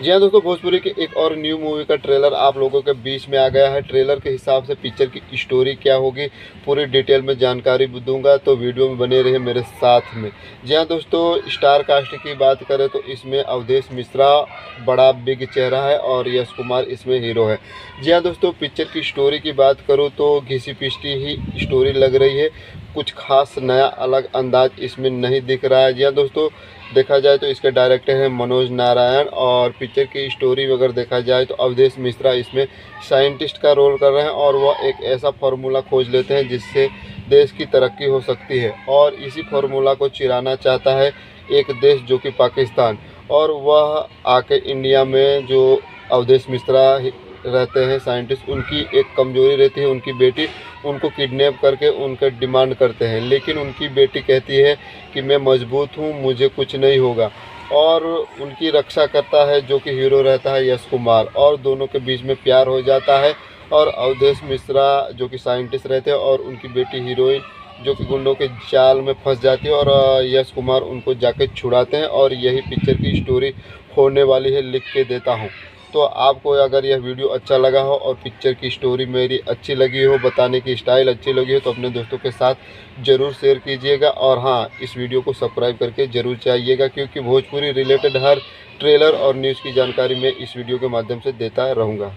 जी हाँ दोस्तों, भोजपुरी की एक और न्यू मूवी का ट्रेलर आप लोगों के बीच में आ गया है। ट्रेलर के हिसाब से पिक्चर की स्टोरी क्या होगी, पूरी डिटेल में जानकारी दूंगा, तो वीडियो में बने रहिए मेरे साथ में। जी हाँ दोस्तों, स्टार कास्ट की बात करें तो इसमें अवधेश मिश्रा बड़ा बिग चेहरा है और यश कुमार इसमें हीरो है। जी हाँ दोस्तों, पिक्चर की स्टोरी की बात करूँ तो घिसी पिस्टी ही स्टोरी लग रही है। कुछ खास नया अलग अंदाज इसमें नहीं दिख रहा है। जी हाँ दोस्तों, देखा जाए तो इसके डायरेक्टर हैं मनोज नारायण, और पिक्चर की स्टोरी अगर देखा जाए तो अवधेश मिश्रा इसमें साइंटिस्ट का रोल कर रहे हैं और वह एक ऐसा फार्मूला खोज लेते हैं जिससे देश की तरक्की हो सकती है, और इसी फार्मूला को चिराना चाहता है एक देश जो कि पाकिस्तान। और वह आके इंडिया में जो अवधेश मिश्रा रहते हैं साइंटिस्ट, उनकी एक कमजोरी रहती है, उनकी बेटी उनको किडनैप करके उनका डिमांड करते हैं, लेकिन उनकी बेटी कहती है कि मैं मजबूत हूँ, मुझे कुछ नहीं होगा। और उनकी रक्षा करता है जो कि हीरो रहता है यश कुमार, और दोनों के बीच में प्यार हो जाता है। और अवधेश मिश्रा जो कि साइंटिस्ट रहते हैं और उनकी बेटी हीरोइन जो कि गुंडों के जाल में फंस जाती है, और यश कुमार उनको जाके छुड़ाते हैं। और यही पिक्चर की स्टोरी होने वाली है, लिख के देता हूँ। तो आपको अगर यह वीडियो अच्छा लगा हो और पिक्चर की स्टोरी मेरी अच्छी लगी हो, बताने की स्टाइल अच्छी लगी हो, तो अपने दोस्तों के साथ ज़रूर शेयर कीजिएगा। और हाँ, इस वीडियो को सब्सक्राइब करके ज़रूर चाहिएगा, क्योंकि भोजपुरी रिलेटेड हर ट्रेलर और न्यूज़ की जानकारी मैं इस वीडियो के माध्यम से देता रहूँगा।